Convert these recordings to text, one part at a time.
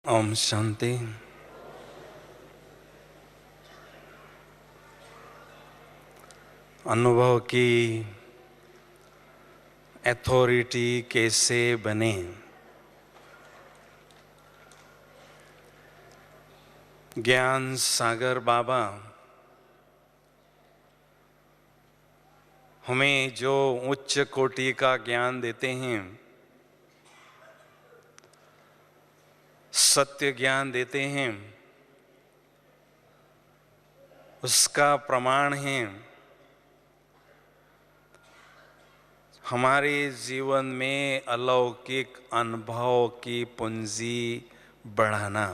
ओम शांति। अनुभव की अथॉरिटी कैसे बने। ज्ञान सागर बाबा हमें जो उच्च कोटि का ज्ञान देते हैं, सत्य ज्ञान देते हैं, उसका प्रमाण है हमारे जीवन में अलौकिक अनुभव की पूंजी बढ़ाना।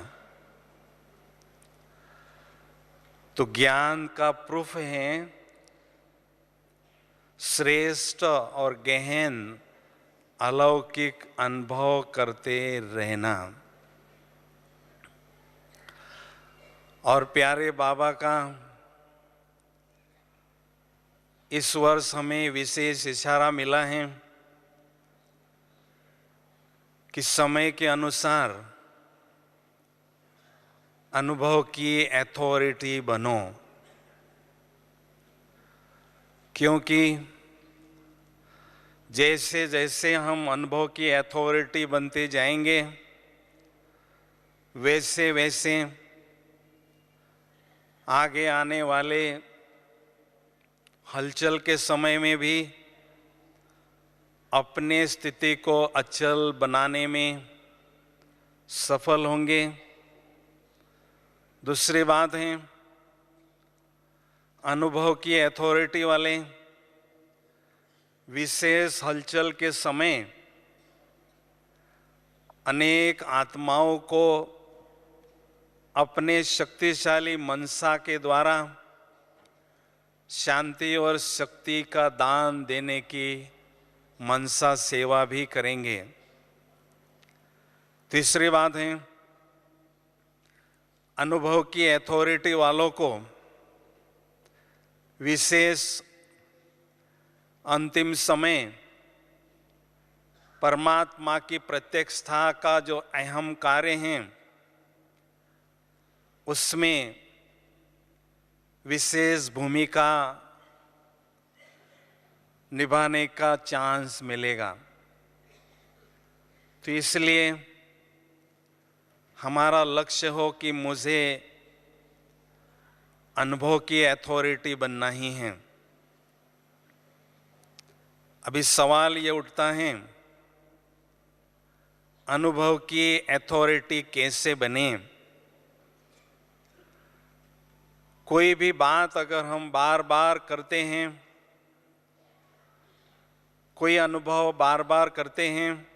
तो ज्ञान का प्रूफ है श्रेष्ठ और गहन अलौकिक अनुभव करते रहना। और प्यारे बाबा का इस वर्ष हमें विशेष इशारा मिला है कि समय के अनुसार अनुभव की अथॉरिटी बनो, क्योंकि जैसे जैसे हम अनुभव की अथॉरिटी बनते जाएंगे वैसे वैसे आगे आने वाले हलचल के समय में भी अपने स्थिति को अचल बनाने में सफल होंगे। दूसरी बात है, अनुभव की अथॉरिटी वाले विशेष हलचल के समय अनेक आत्माओं को अपने शक्तिशाली मनसा के द्वारा शांति और शक्ति का दान देने की मनसा सेवा भी करेंगे। तीसरी बात है, अनुभव की अथॉरिटी वालों को विशेष अंतिम समय परमात्मा की प्रत्यक्षता का जो अहम कार्य है उसमें विशेष भूमिका निभाने का चांस मिलेगा। तो इसलिए हमारा लक्ष्य हो कि मुझे अनुभव की अथॉरिटी बनना ही है। अभी सवाल ये उठता है, अनुभव की अथॉरिटी कैसे बने। कोई भी बात अगर हम बार बार करते हैं, कोई अनुभव बार बार करते हैं,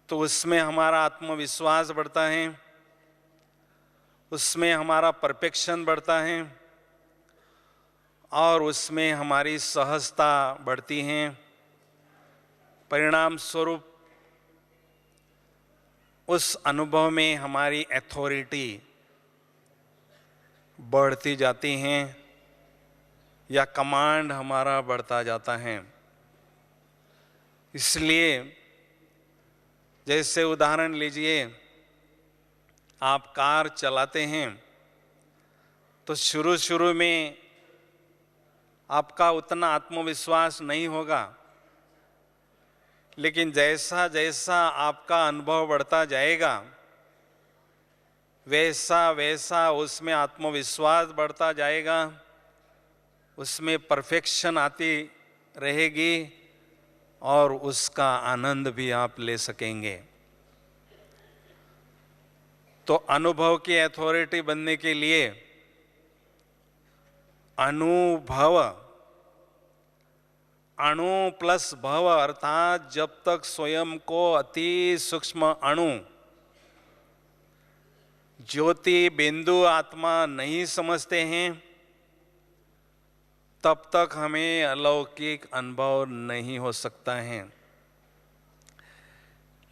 तो उसमें हमारा आत्मविश्वास बढ़ता है, उसमें हमारा परफेक्शन बढ़ता है और उसमें हमारी सहजता बढ़ती है। परिणाम स्वरूप उस अनुभव में हमारी अथॉरिटी बढ़ती जाती हैं या कमांड हमारा बढ़ता जाता है। इसलिए जैसे उदाहरण लीजिए, आप कार चलाते हैं तो शुरू शुरू में आपका उतना आत्मविश्वास नहीं होगा, लेकिन जैसा जैसा आपका अनुभव बढ़ता जाएगा वैसा वैसा उसमें आत्मविश्वास बढ़ता जाएगा, उसमें परफेक्शन आती रहेगी और उसका आनंद भी आप ले सकेंगे। तो अनुभव की अथॉरिटी बनने के लिए अनुभव, अणु प्लस भव, अर्थात जब तक स्वयं को अति सूक्ष्म अणु ज्योति बिंदु आत्मा नहीं समझते हैं तब तक हमें अलौकिक अनुभव नहीं हो सकता है।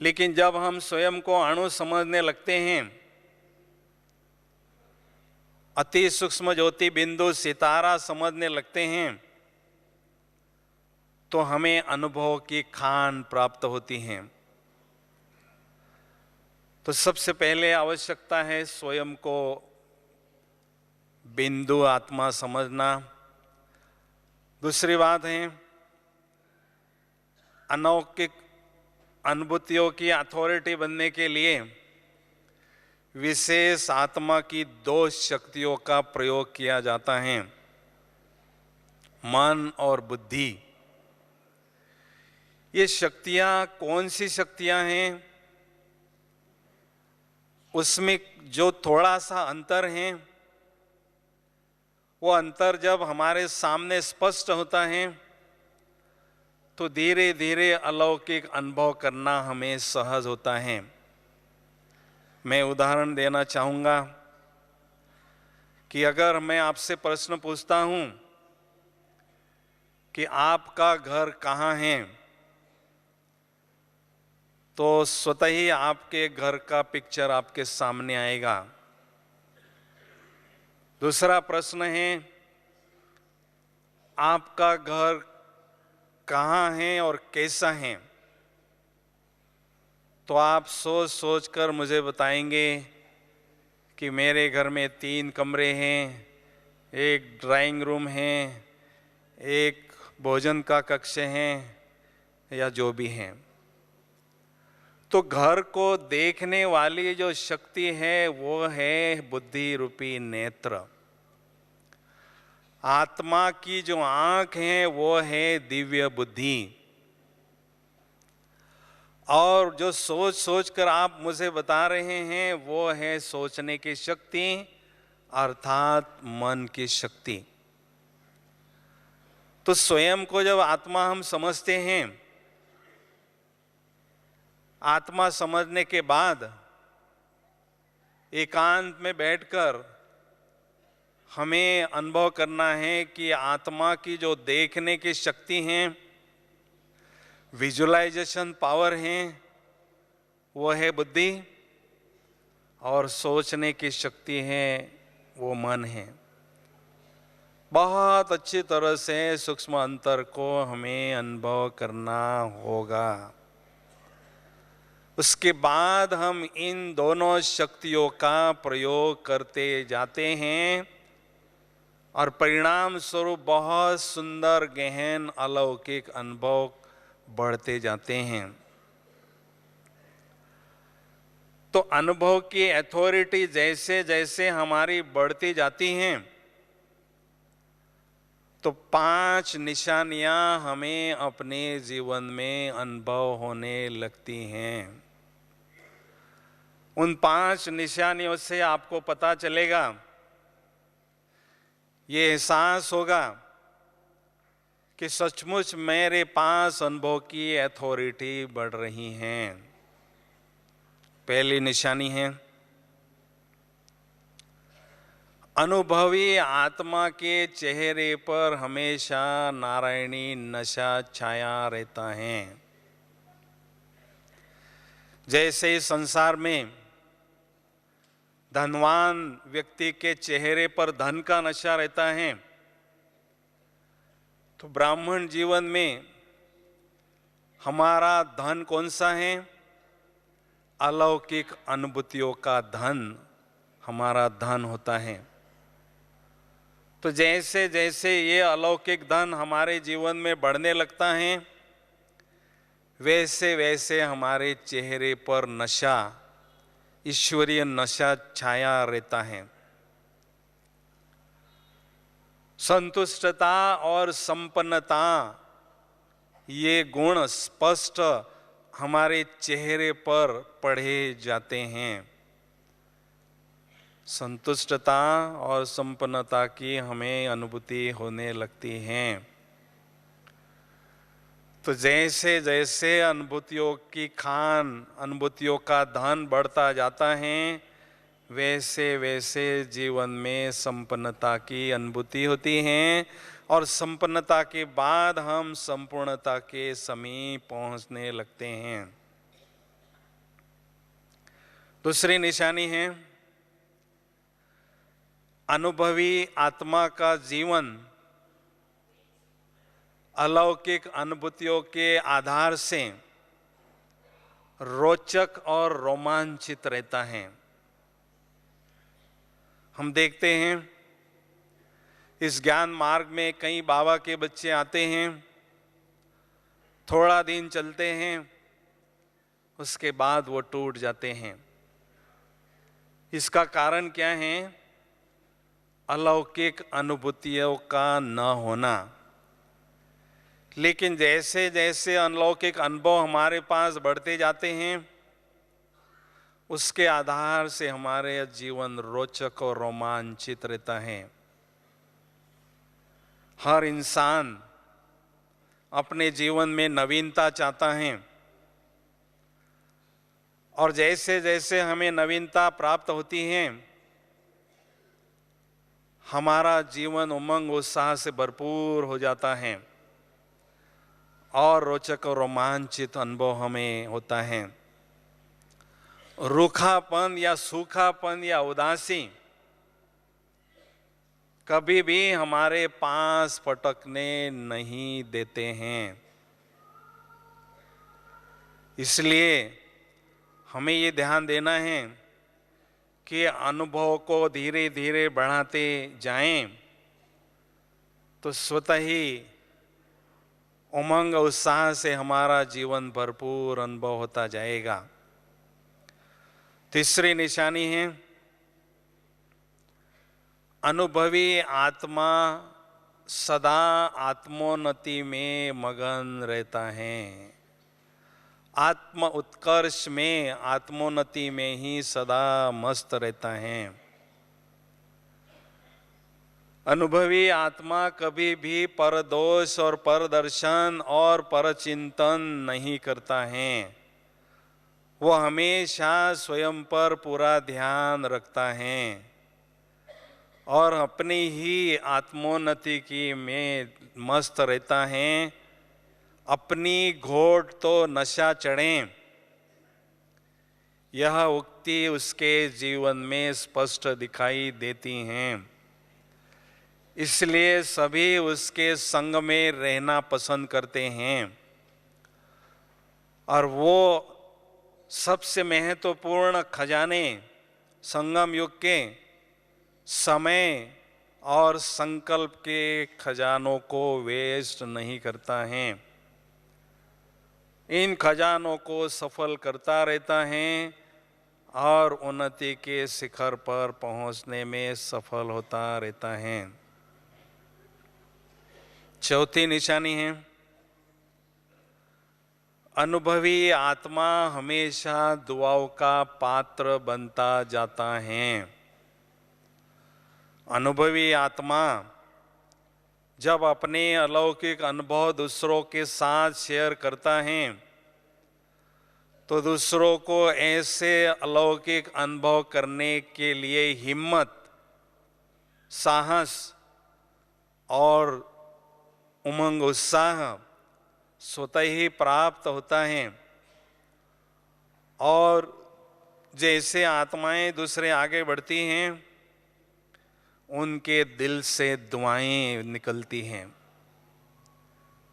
लेकिन जब हम स्वयं को अणु समझने लगते हैं, अति सूक्ष्म ज्योति बिंदु सितारा समझने लगते हैं, तो हमें अनुभव की खान प्राप्त होती है। तो सबसे पहले आवश्यकता है स्वयं को बिंदु आत्मा समझना। दूसरी बात है अलौकिक अनुभूतियों की अथॉरिटी बनने के लिए विशेष आत्मा की दो शक्तियों का प्रयोग किया जाता है, मन और बुद्धि। ये शक्तियां कौन सी शक्तियां हैं, उसमें जो थोड़ा सा अंतर है, वो अंतर जब हमारे सामने स्पष्ट होता है तो धीरे धीरे अलौकिक अनुभव करना हमें सहज होता है। मैं उदाहरण देना चाहूँगा कि अगर मैं आपसे प्रश्न पूछता हूँ कि आपका घर कहाँ है, तो स्वतः ही आपके घर का पिक्चर आपके सामने आएगा। दूसरा प्रश्न है आपका घर कहाँ है और कैसा है, तो आप सोच सोच कर मुझे बताएंगे कि मेरे घर में 3 कमरे हैं, एक ड्राइंग रूम है, एक भोजन का कक्ष है, या जो भी है। तो घर को देखने वाली जो शक्ति है वो है बुद्धि रूपी नेत्र। आत्मा की जो आंख है वो है दिव्य बुद्धि। और जो सोच सोच कर आप मुझे बता रहे हैं वो है सोचने की शक्ति, अर्थात मन की शक्ति। तो स्वयं को जब आत्मा हम समझते हैं, आत्मा समझने के बाद एकांत में बैठकर हमें अनुभव करना है कि आत्मा की जो देखने की शक्ति है, विजुअलाइजेशन पावर है, वो है बुद्धि, और सोचने की शक्ति है वो मन है। बहुत अच्छी तरह से सूक्ष्म अंतर को हमें अनुभव करना होगा। उसके बाद हम इन दोनों शक्तियों का प्रयोग करते जाते हैं और परिणाम स्वरूप बहुत सुंदर गहन अलौकिक अनुभव बढ़ते जाते हैं। तो अनुभव की अथॉरिटी जैसे जैसे हमारी बढ़ती जाती हैं तो 5 निशानियां हमें अपने जीवन में अनुभव होने लगती हैं। उन 5 निशानियों से आपको पता चलेगा, ये एहसास होगा कि सचमुच मेरे पास अनुभव की अथॉरिटी बढ़ रही है। पहली निशानी है अनुभवी आत्मा के चेहरे पर हमेशा नारायणी नशा छाया रहता है। जैसे संसार में धनवान व्यक्ति के चेहरे पर धन का नशा रहता है, तो ब्राह्मण जीवन में हमारा धन कौन सा है? अलौकिक अनुभूतियों का धन हमारा धन होता है। तो जैसे जैसे ये अलौकिक धन हमारे जीवन में बढ़ने लगता है, वैसे वैसे हमारे चेहरे पर नशा, ईश्वरीय नशा छाया रहता है। संतुष्टता और संपन्नता, ये गुण स्पष्ट हमारे चेहरे पर पढ़े जाते हैं। संतुष्टता और संपन्नता की हमें अनुभूति होने लगती है। तो जैसे जैसे अनुभूतियों की खान, अनुभूतियों का धन बढ़ता जाता है, वैसे वैसे जीवन में संपन्नता की अनुभूति होती है और संपन्नता के बाद हम संपूर्णता के समीप पहुंचने लगते हैं। दूसरी निशानी है अनुभवी आत्मा का जीवन अलौकिक अनुभूतियों के आधार से रोचक और रोमांचित रहता है। हम देखते हैं इस ज्ञान मार्ग में कई बाबा के बच्चे आते हैं, थोड़ा दिन चलते हैं, उसके बाद वो टूट जाते हैं। इसका कारण क्या है? अलौकिक अनुभूतियों का न होना। लेकिन जैसे जैसे अलौकिक अनुभव हमारे पास बढ़ते जाते हैं, उसके आधार से हमारे जीवन रोचक और रोमांचित रहता है। हर इंसान अपने जीवन में नवीनता चाहता है, और जैसे जैसे हमें नवीनता प्राप्त होती है, हमारा जीवन उमंग उत्साह से भरपूर हो जाता है और रोचक और रोमांचित अनुभव हमें होता है। रूखापन या सूखापन या उदासी कभी भी हमारे पास पटकने नहीं देते हैं। इसलिए हमें ये ध्यान देना है कि अनुभव को धीरे धीरे बढ़ाते जाएं, तो स्वतः ही उमंग उत्साह से हमारा जीवन भरपूर अनुभव होता जाएगा। तीसरी निशानी है, अनुभवी आत्मा सदा आत्मोन्नति में मगन रहता है। आत्म उत्कर्ष में, आत्मोन्नति में ही सदा मस्त रहता है। अनुभवी आत्मा कभी भी परदोष और परदर्शन और परचिंतन नहीं करता है। वो हमेशा स्वयं पर पूरा ध्यान रखता है और अपनी ही आत्मोन्नति की में मस्त रहता है। अपनी घोट तो नशा चढ़े, यह उक्ति उसके जीवन में स्पष्ट दिखाई देती हैं। इसलिए सभी उसके संग में रहना पसंद करते हैं, और वो सबसे महत्वपूर्ण खजाने संगम युग के समय और संकल्प के खजानों को वेस्ट नहीं करता है। इन खजानों को सफल करता रहता है और उन्नति के शिखर पर पहुंचने में सफल होता रहता है। चौथी निशानी है, अनुभवी आत्मा हमेशा दुआओं का पात्र बनता जाता है। अनुभवी आत्मा जब अपने अलौकिक अनुभव दूसरों के साथ शेयर करता है, तो दूसरों को ऐसे अलौकिक अनुभव करने के लिए हिम्मत, साहस और उमंग उत्साह स्वतः ही प्राप्त होता है। और जैसे आत्माएं दूसरे आगे बढ़ती हैं, उनके दिल से दुआएं निकलती हैं।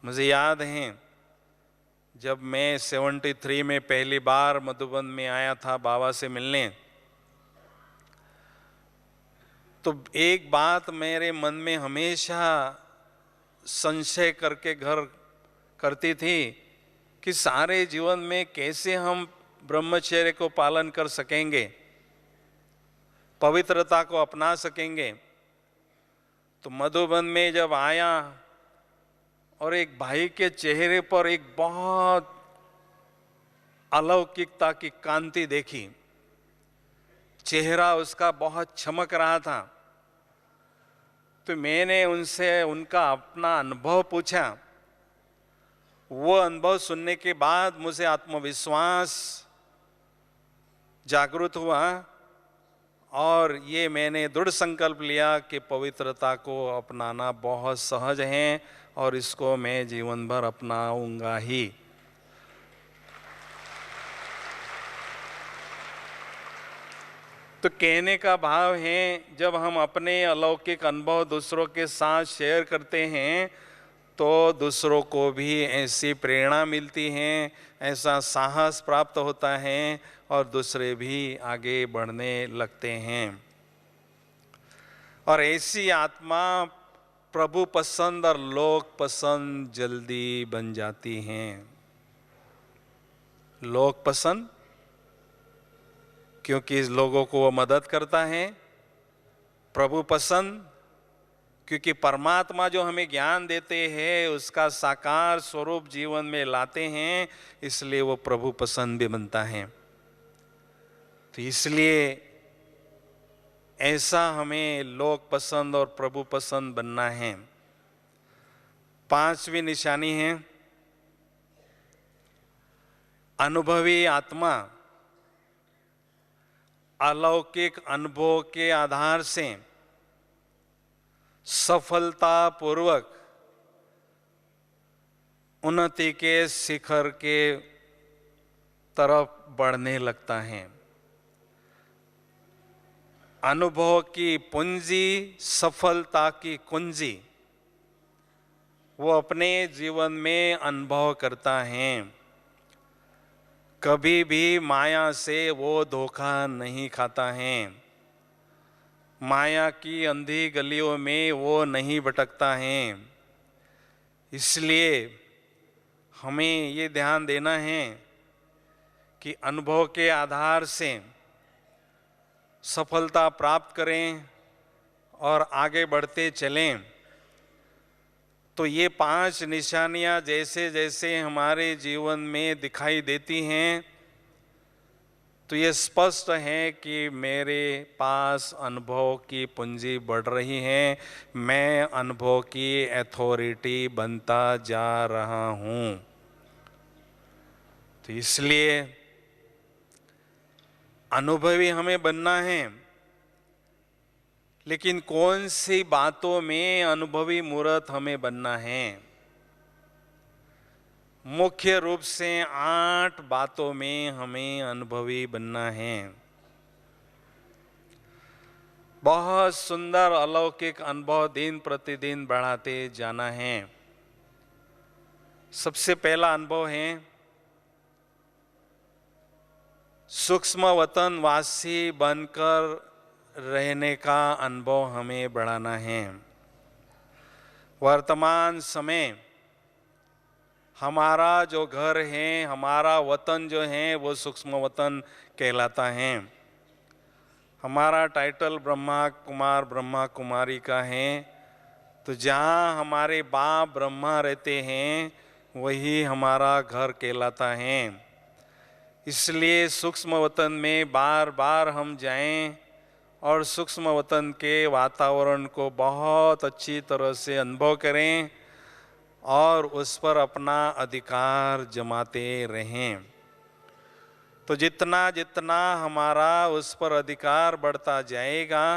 मुझे याद है जब मैं 73 में पहली बार मधुबन में आया था बाबा से मिलने, तो एक बात मेरे मन में हमेशा संशय करके घर करती थी कि सारे जीवन में कैसे हम ब्रह्मचर्य को पालन कर सकेंगे, पवित्रता को अपना सकेंगे। तो मधुबन में जब आया और एक भाई के चेहरे पर एक बहुत अलौकिकता की कांति देखी, चेहरा उसका बहुत चमक रहा था, तो मैंने उनसे उनका अपना अनुभव पूछा। वो अनुभव सुनने के बाद मुझे आत्मविश्वास जागृत हुआ और ये मैंने दृढ़ संकल्प लिया कि पवित्रता को अपनाना बहुत सहज है और इसको मैं जीवन भर अपनाऊंगा ही। तो कहने का भाव है, जब हम अपने अलौकिक अनुभव दूसरों के साथ शेयर करते हैं, तो दूसरों को भी ऐसी प्रेरणा मिलती है, ऐसा साहस प्राप्त होता है और दूसरे भी आगे बढ़ने लगते हैं। और ऐसी आत्मा प्रभु पसंद और लोक पसंद जल्दी बन जाती हैं। लोक पसंद क्योंकि लोगों को वो मदद करता है, प्रभु पसंद क्योंकि परमात्मा जो हमें ज्ञान देते हैं उसका साकार स्वरूप जीवन में लाते हैं, इसलिए वो प्रभु पसंद भी बनता है। तो इसलिए ऐसा हमें लोक पसंद और प्रभु पसंद बनना है। पांचवी निशानी है अनुभवी आत्मा अलौकिक अनुभव के आधार से सफलता पूर्वक उन्नति के शिखर के तरफ बढ़ने लगता है। अनुभव की पूंजी, सफलता की कुंजी वो अपने जीवन में अनुभव करता है। कभी भी माया से वो धोखा नहीं खाता है, माया की अंधी गलियों में वो नहीं भटकता है। इसलिए हमें ये ध्यान देना है कि अनुभव के आधार से सफलता प्राप्त करें और आगे बढ़ते चलें। तो ये पांच निशानियां जैसे जैसे हमारे जीवन में दिखाई देती हैं तो ये स्पष्ट है कि मेरे पास अनुभव की पूंजी बढ़ रही है, मैं अनुभव की अथॉरिटी बनता जा रहा हूं। तो इसलिए अनुभवी हमें बनना है, लेकिन कौन सी बातों में अनुभवी मूर्त हमें बनना है? मुख्य रूप से 8 बातों में हमें अनुभवी बनना है। बहुत सुंदर अलौकिक अनुभव दिन प्रतिदिन बढ़ाते जाना है। सबसे पहला अनुभव है सूक्ष्म वतन वासी बनकर रहने का अनुभव हमें बढ़ाना है। वर्तमान समय हमारा जो घर है, हमारा वतन जो है वो सूक्ष्म वतन कहलाता है। हमारा टाइटल ब्रह्मा कुमार ब्रह्मा कुमारी का है, तो जहाँ हमारे बाप ब्रह्मा रहते हैं वही हमारा घर कहलाता है। इसलिए सूक्ष्म वतन में बार बार हम जाएं और सूक्ष्म वतन के वातावरण को बहुत अच्छी तरह से अनुभव करें और उस पर अपना अधिकार जमाते रहें। तो जितना जितना हमारा उस पर अधिकार बढ़ता जाएगा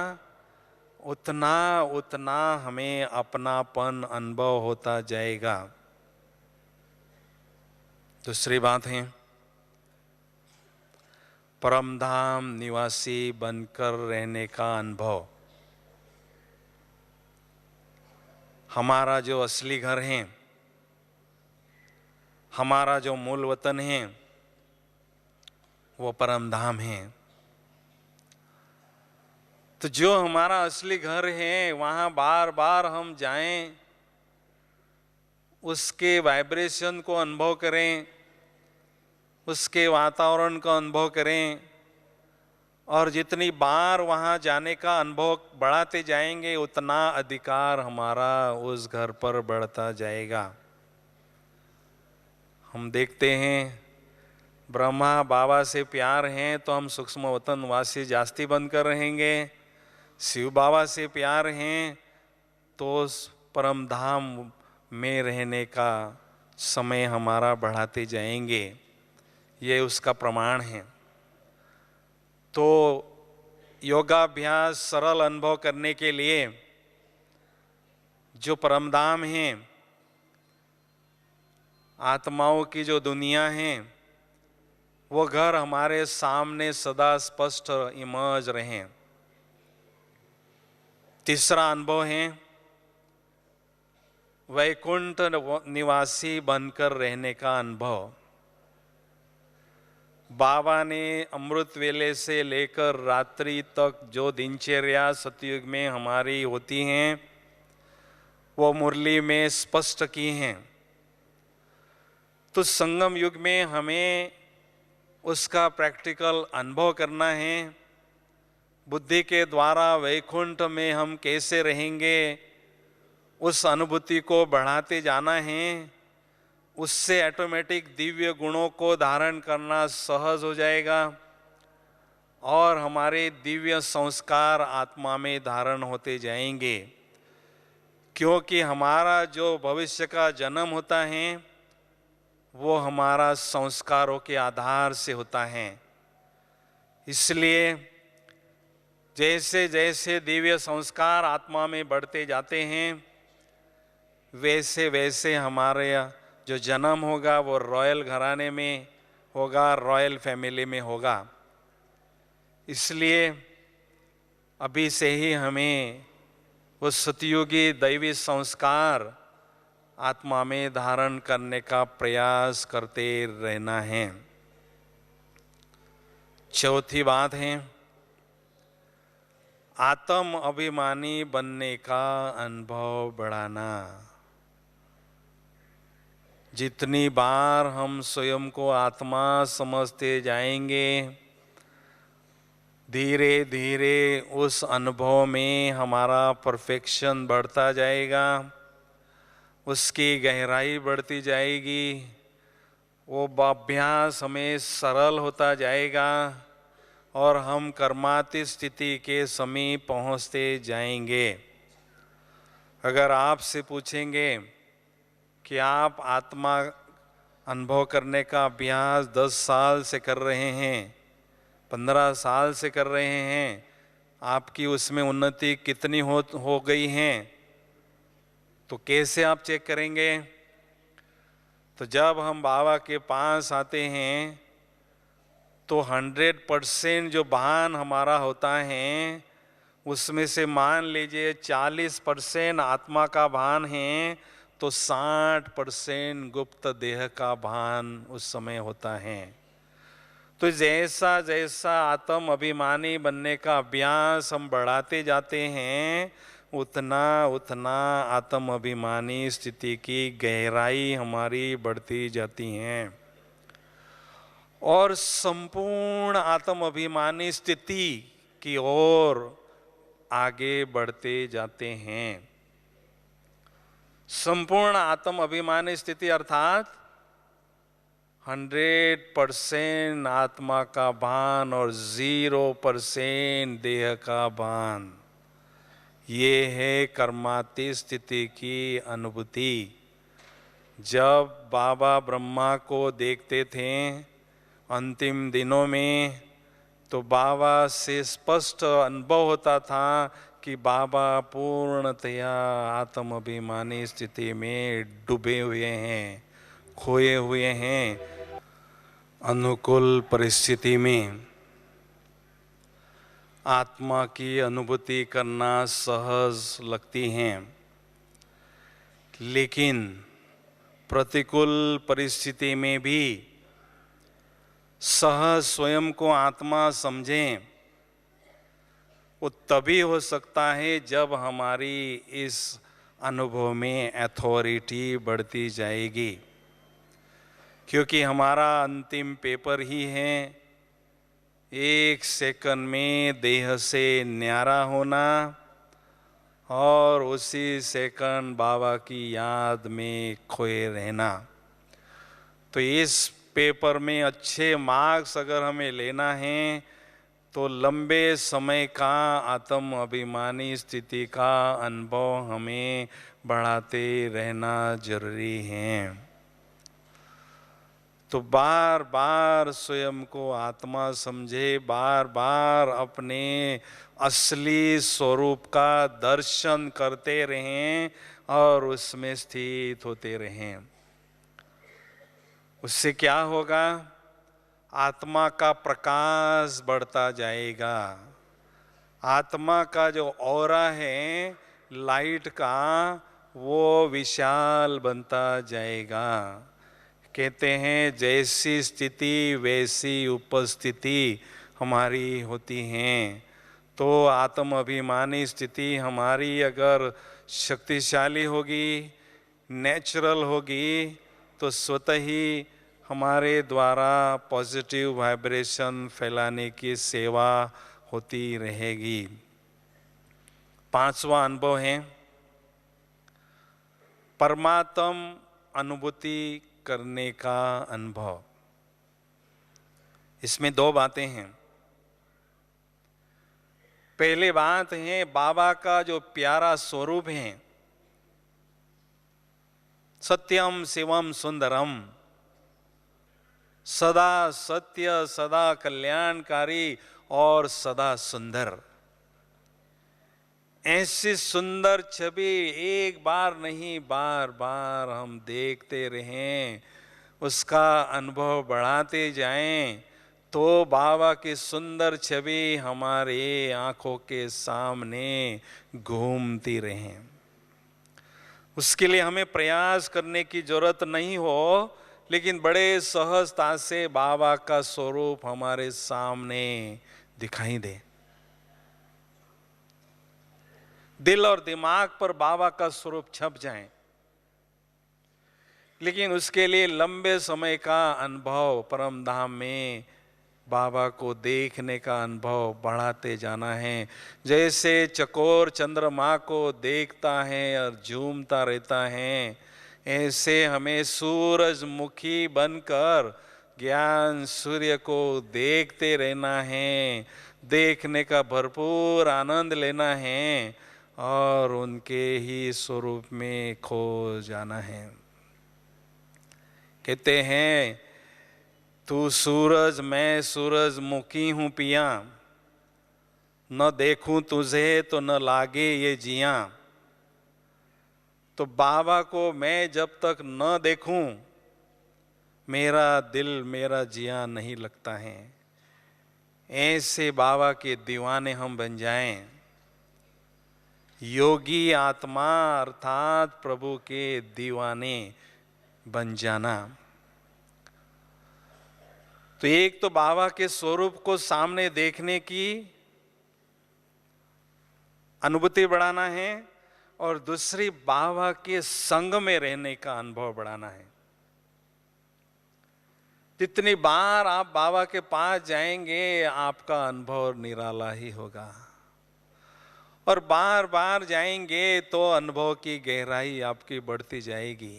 उतना उतना हमें अपनापन अनुभव होता जाएगा। दूसरी बात है परमधाम निवासी बनकर रहने का अनुभव। हमारा जो असली घर है, हमारा जो मूल वतन है वो परमधाम है। तो जो हमारा असली घर है वहां बार बार हम जाएं, उसके वाइब्रेशन को अनुभव करें, उसके वातावरण का अनुभव करें और जितनी बार वहां जाने का अनुभव बढ़ाते जाएंगे उतना अधिकार हमारा उस घर पर बढ़ता जाएगा। हम देखते हैं ब्रह्मा बाबा से प्यार है तो हम सूक्ष्म वतन वासी जास्ती बनकर रहेंगे। शिव बाबा से प्यार हैं तो परम धाम में रहने का समय हमारा बढ़ाते जाएंगे। ये उसका प्रमाण है। तो योगाभ्यास सरल अनुभव करने के लिए जो परमधाम है, आत्माओं की जो दुनिया है, वो घर हमारे सामने सदा स्पष्ट इमर्ज रहे। तीसरा अनुभव है वैकुंठ निवासी बनकर रहने का अनुभव। बाबा ने अमृत वेले से लेकर रात्रि तक जो दिनचर्या सतयुग में हमारी होती हैं वो मुरली में स्पष्ट की हैं। तो संगम युग में हमें उसका प्रैक्टिकल अनुभव करना है। बुद्धि के द्वारा वैकुंठ में हम कैसे रहेंगे उस अनुभूति को बढ़ाते जाना है। उससे ऑटोमेटिक दिव्य गुणों को धारण करना सहज हो जाएगा और हमारे दिव्य संस्कार आत्मा में धारण होते जाएंगे। क्योंकि हमारा जो भविष्य का जन्म होता है वो हमारा संस्कारों के आधार से होता है। इसलिए जैसे जैसे दिव्य संस्कार आत्मा में बढ़ते जाते हैं वैसे वैसे हमारे जो जन्म होगा वो रॉयल घराने में होगा, रॉयल फैमिली में होगा। इसलिए अभी से ही हमें वो सतयुगी दैवी संस्कार आत्मा में धारण करने का प्रयास करते रहना है। चौथी बात है आत्म अभिमानी बनने का अनुभव बढ़ाना। जितनी बार हम स्वयं को आत्मा समझते जाएंगे धीरे धीरे उस अनुभव में हमारा परफेक्शन बढ़ता जाएगा, उसकी गहराई बढ़ती जाएगी, वो अभ्यास हमें सरल होता जाएगा और हम कर्मातीत स्थिति के समीप पहुंचते जाएंगे। अगर आपसे पूछेंगे कि आप आत्मा अनुभव करने का अभ्यास 10 साल से कर रहे हैं, 15 साल से कर रहे हैं, आपकी उसमें उन्नति कितनी हो गई है, तो कैसे आप चेक करेंगे? तो जब हम बाबा के पास आते हैं तो 100% जो भान हमारा होता है उसमें से मान लीजिए 40% आत्मा का भान है तो 60% गुप्त देह का भान उस समय होता है। तो जैसा जैसा आत्म अभिमानी बनने का अभ्यास हम बढ़ाते जाते हैं उतना उतना आत्म अभिमानी स्थिति की गहराई हमारी बढ़ती जाती है और संपूर्ण आत्म अभिमानी स्थिति की ओर आगे बढ़ते जाते हैं। संपूर्ण आत्म अभिमानी स्थिति अर्थात 100% आत्मा का भान और 0% देह का भान, ये है कर्मातीत स्थिति की अनुभूति। जब बाबा ब्रह्मा को देखते थे अंतिम दिनों में तो बाबा से स्पष्ट अनुभव होता था कि बाबा पूर्णतया आत्म अभिमानी स्थिति में डूबे हुए हैं, खोए हुए हैं। अनुकूल परिस्थिति में आत्मा की अनुभूति करना सहज लगती है, लेकिन प्रतिकूल परिस्थिति में भी सहज स्वयं को आत्मा समझें वो तभी हो सकता है जब हमारी इस अनुभव में अथॉरिटी बढ़ती जाएगी। क्योंकि हमारा अंतिम पेपर ही है 1 सेकंड में देह से न्यारा होना और उसी सेकंड बाबा की याद में खोए रहना। तो इस पेपर में अच्छे मार्क्स अगर हमें लेना है तो लंबे समय का आत्म अभिमानी स्थिति का अनुभव हमें बढ़ाते रहना जरूरी है। तो बार बार स्वयं को आत्मा समझे, बार बार अपने असली स्वरूप का दर्शन करते रहें और उसमें स्थित होते रहें। उससे क्या होगा? आत्मा का प्रकाश बढ़ता जाएगा। आत्मा का जो ऑरा है लाइट का वो विशाल बनता जाएगा। कहते हैं जैसी स्थिति वैसी उपस्थिति हमारी होती हैं। तो आत्म अभिमानी स्थिति हमारी अगर शक्तिशाली होगी, नेचुरल होगी, तो स्वतः ही हमारे द्वारा पॉजिटिव वाइब्रेशन फैलाने की सेवा होती रहेगी। पांचवा अनुभव है परमात्म अनुभूति करने का अनुभव। इसमें दो बातें हैं। पहली बात है बाबा का जो प्यारा स्वरूप है, सत्यम शिवम सुंदरम, सदा सत्य, सदा कल्याणकारी और सदा सुंदर। ऐसी सुंदर छवि एक बार नहीं बार बार हम देखते रहें, उसका अनुभव बढ़ाते जाएं, तो बाबा की सुंदर छवि हमारे आंखों के सामने घूमती रहे। उसके लिए हमें प्रयास करने की जरूरत नहीं हो, लेकिन बड़े सहजता से बाबा का स्वरूप हमारे सामने दिखाई दे। दिल और दिमाग पर बाबा का स्वरूप छप जाए। लेकिन उसके लिए लंबे समय का अनुभव, परम धाम में बाबा को देखने का अनुभव बढ़ाते जाना है। जैसे चकोर चंद्रमा को देखता है और झूमता रहता है, ऐसे हमें सूरजमुखी बनकर ज्ञान सूर्य को देखते रहना है, देखने का भरपूर आनंद लेना है और उनके ही स्वरूप में खो जाना है। कहते हैं तू सूरज मैं सूरजमुखी हूँ पिया, न देखूं तुझे तो न लागे ये जिया। तो बाबा को मैं जब तक न देखूं, मेरा दिल मेरा जिया नहीं लगता है। ऐसे बाबा के दीवाने हम बन जाएं। योगी आत्मा अर्थात प्रभु के दीवाने बन जाना। तो एक तो बाबा के स्वरूप को सामने देखने की अनुभूति बढ़ाना है, और दूसरी बाबा के संग में रहने का अनुभव बढ़ाना है। जितनी बार आप बाबा के पास जाएंगे, आपका अनुभव निराला ही होगा, और बार बार जाएंगे तो अनुभव की गहराई आपकी बढ़ती जाएगी।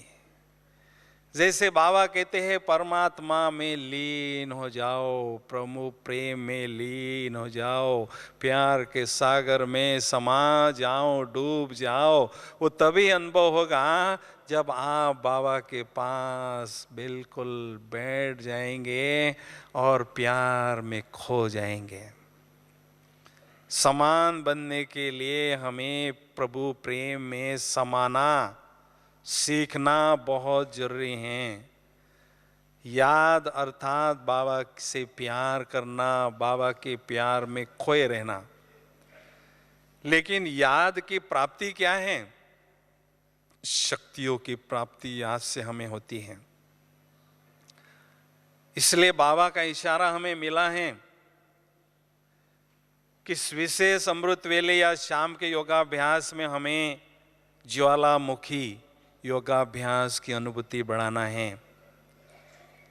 जैसे बाबा कहते हैं परमात्मा में लीन हो जाओ, प्रभु प्रेम में लीन हो जाओ, प्यार के सागर में समा जाओ, डूब जाओ। वो तभी अनुभव होगा जब आप बाबा के पास बिल्कुल बैठ जाएंगे और प्यार में खो जाएंगे। समान बनने के लिए हमें प्रभु प्रेम में समाना सीखना बहुत जरूरी है। याद अर्थात बाबा से प्यार करना, बाबा के प्यार में खोए रहना। लेकिन याद की प्राप्ति क्या है? शक्तियों की प्राप्ति याद से हमें होती है। इसलिए बाबा का इशारा हमें मिला है कि विशेष अमृत वेले या शाम के योगाभ्यास में हमें ज्वालामुखी योगाभ्यास की अनुभूति बढ़ाना है।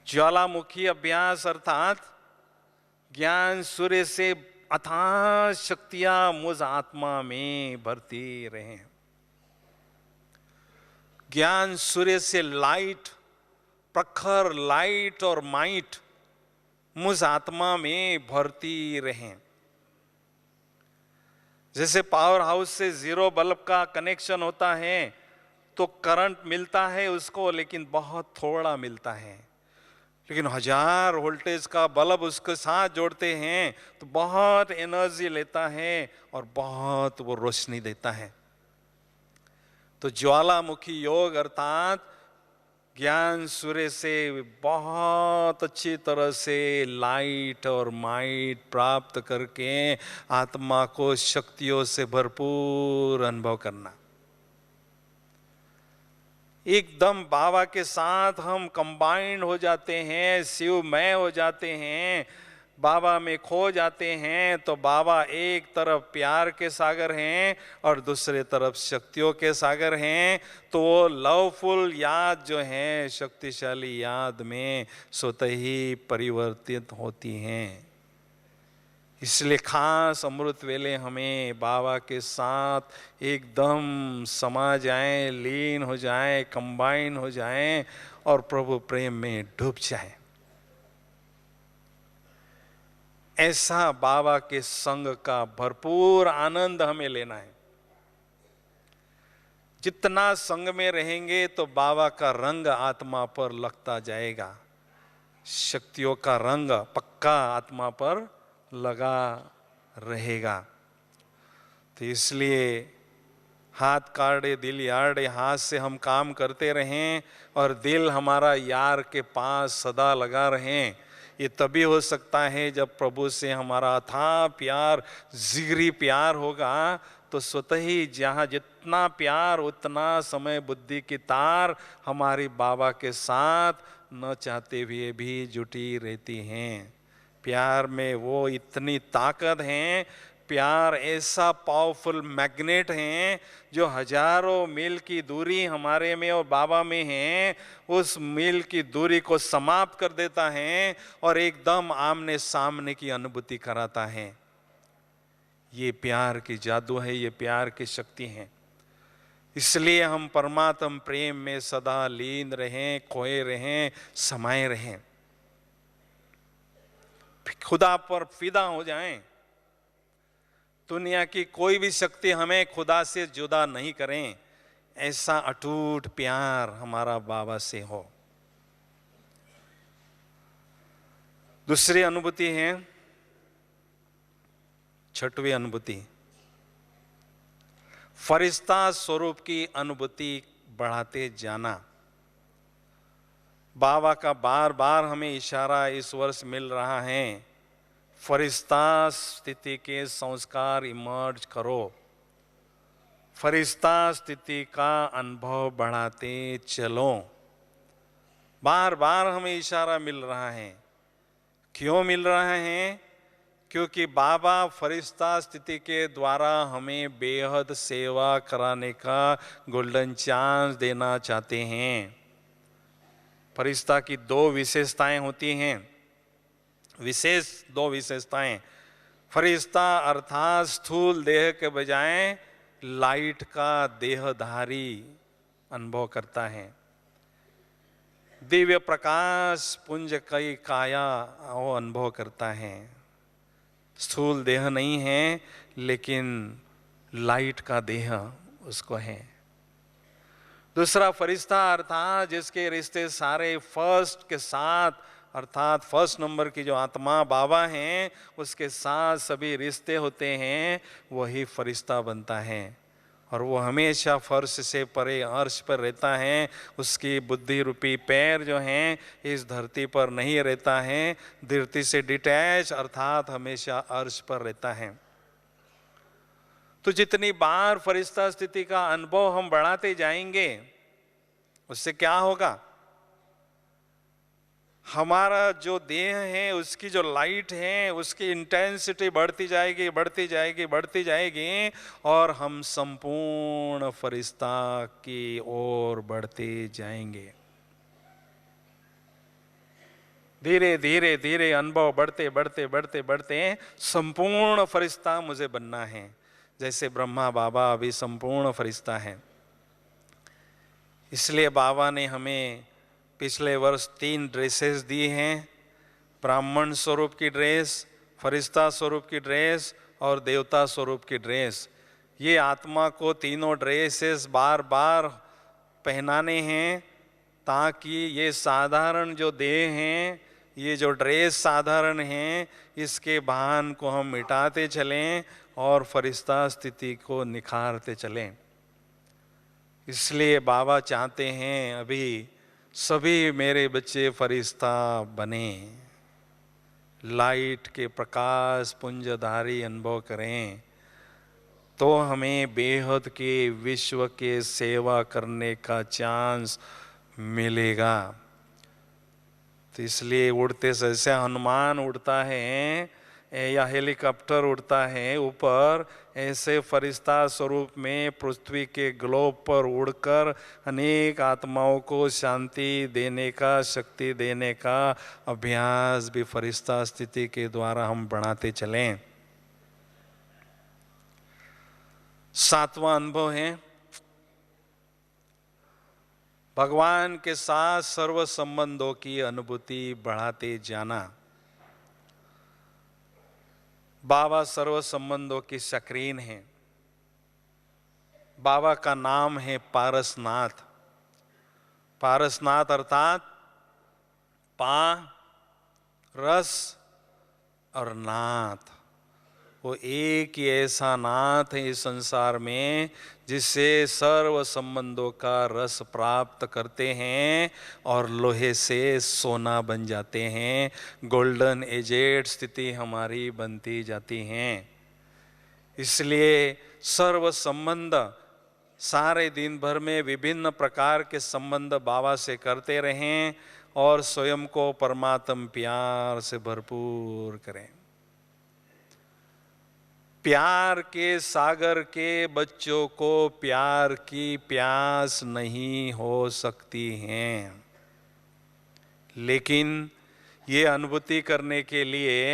ज्वालामुखी अभ्यास अर्थात ज्ञान सूर्य से अथाह शक्तियां मुझ आत्मा में भरती रहें। ज्ञान सूर्य से लाइट, प्रखर लाइट और माइट मुझ आत्मा में भरती रहें। जैसे पावर हाउस से जीरो बल्ब का कनेक्शन होता है तो करंट मिलता है उसको, लेकिन बहुत थोड़ा मिलता है। लेकिन 1000 वोल्टेज का बल्ब उसके साथ जोड़ते हैं तो बहुत एनर्जी लेता है और बहुत वो रोशनी देता है। तो ज्वालामुखी योग अर्थात ज्ञान सूर्य से बहुत अच्छी तरह से लाइट और माइट प्राप्त करके आत्मा को शक्तियों से भरपूर अनुभव करना। एकदम बाबा के साथ हम कंबाइंड हो जाते हैं, शिवमय हो जाते हैं, बाबा में खो जाते हैं। तो बाबा एक तरफ प्यार के सागर हैं और दूसरे तरफ शक्तियों के सागर हैं। तो वो लवफुल याद जो है, शक्तिशाली याद में स्वतः ही परिवर्तित होती हैं। इसलिए खास अमृत वेले हमें बाबा के साथ एकदम समा जाएं, लीन हो जाएं, कंबाइन हो जाएं और प्रभु प्रेम में डूब जाएं। ऐसा बाबा के संग का भरपूर आनंद हमें लेना है। जितना संग में रहेंगे तो बाबा का रंग आत्मा पर लगता जाएगा, शक्तियों का रंग पक्का आत्मा पर लगा रहेगा। तो इसलिए हाथ काटे दिल यारे, हाथ से हम काम करते रहें और दिल हमारा यार के पास सदा लगा रहें। ये तभी हो सकता है जब प्रभु से हमारा अथाह प्यार, जिगरी प्यार होगा। तो स्वतः ही जहाँ जितना प्यार उतना समय बुद्धि की तार हमारी बाबा के साथ न चाहते हुए भी जुटी रहती हैं। प्यार में वो इतनी ताकत है, प्यार ऐसा पावरफुल मैग्नेट है जो हजारों मील की दूरी हमारे में और बाबा में है, उस मील की दूरी को समाप्त कर देता है और एकदम आमने सामने की अनुभूति कराता है। ये प्यार की जादू है, ये प्यार की शक्ति है। इसलिए हम परमात्म प्रेम में सदा लीन रहें, खोए रहें, समाये रहें, खुदा पर फिदा हो जाएं। दुनिया की कोई भी शक्ति हमें खुदा से जुदा नहीं करें, ऐसा अटूट प्यार हमारा बाबा से हो। दूसरी अनुभूति है, छठवीं अनुभूति, फरिश्ता स्वरूप की अनुभूति बढ़ाते जाना। बाबा का बार बार हमें इशारा इस वर्ष मिल रहा है, फरिश्ता स्थिति के संस्कार इमर्ज करो, फरिश्ता स्थिति का अनुभव बढ़ाते चलो। बार बार हमें इशारा मिल रहा है। क्यों मिल रहा है? क्योंकि बाबा फरिश्ता स्थिति के द्वारा हमें बेहद सेवा कराने का गोल्डन चांस देना चाहते हैं। फरिश्ता की दो विशेषताएं होती हैं, विशेष दो विशेषताएं। फरिश्ता अर्थात स्थूल देह के बजाय लाइट का देहधारी अनुभव करता है। दिव्य प्रकाश पुंज कई काया वो अनुभव करता है। स्थूल देह नहीं है लेकिन लाइट का देह उसको है। दूसरा फरिश्ता अर्थात जिसके रिश्ते सारे फर्स्ट के साथ, अर्थात फर्स्ट नंबर की जो आत्मा बाबा हैं उसके साथ सभी रिश्ते होते हैं, वही फरिश्ता बनता है। और वो हमेशा फर्श से परे अर्श पर रहता है। उसकी बुद्धि रूपी पैर जो हैं इस धरती पर नहीं रहता है, धरती से डिटैच अर्थात हमेशा अर्श पर रहता है। तो जितनी बार फरिश्ता स्थिति का अनुभव हम बढ़ाते जाएंगे उससे क्या होगा? हमारा जो देह है उसकी जो लाइट है उसकी इंटेंसिटी बढ़ती जाएगी, बढ़ती जाएगी, बढ़ती जाएगी और हम संपूर्ण फरिश्ता की ओर बढ़ते जाएंगे। धीरे धीरे धीरे अनुभव बढ़ते बढ़ते बढ़ते बढ़ते संपूर्ण फरिश्ता मुझे बनना है। जैसे ब्रह्मा बाबा अभी संपूर्ण फरिश्ता हैं। इसलिए बाबा ने हमें पिछले वर्ष 3 ड्रेसेस दी हैं, ब्राह्मण स्वरूप की ड्रेस, फरिश्ता स्वरूप की ड्रेस और देवता स्वरूप की ड्रेस। ये आत्मा को तीनों ड्रेसेस बार बार पहनाने हैं ताकि ये साधारण जो देह हैं, ये जो ड्रेस साधारण हैं, इसके भान को हम मिटाते चलें और फरिश्ता स्थिति को निखारते चलें। इसलिए बाबा चाहते हैं अभी सभी मेरे बच्चे फरिश्ता बने, लाइट के प्रकाश पुंजधारी अनुभव करें। तो हमें बेहद के विश्व के सेवा करने का चांस मिलेगा। तो इसलिए उड़ते जैसे हनुमान उड़ता है या हेलीकॉप्टर उड़ता है ऊपर, ऐसे फरिश्ता स्वरूप में पृथ्वी के ग्लोब पर उड़कर अनेक आत्माओं को शांति देने का, शक्ति देने का अभ्यास भी फरिश्ता स्थिति के द्वारा हम बढ़ाते चलें। 7वां अनुभव है भगवान के साथ सर्व संबंधों की अनुभूति बढ़ाते जाना। बाबा सर्व संबंधों की सक्रीन है। बाबा का नाम है पारसनाथ। पारसनाथ अर्थात पा, रस और नाथ। वो एक ही ऐसा नाथ है इस संसार में जिससे सर्व संबंधों का रस प्राप्त करते हैं और लोहे से सोना बन जाते हैं। गोल्डन एजेड स्थिति हमारी बनती जाती हैं। इसलिए सर्व संबंध सारे दिन भर में विभिन्न प्रकार के संबंध बाबा से करते रहें और स्वयं को परमात्म प्यार से भरपूर करें। प्यार के सागर के बच्चों को प्यार की प्यास नहीं हो सकती है, लेकिन ये अनुभूति करने के लिए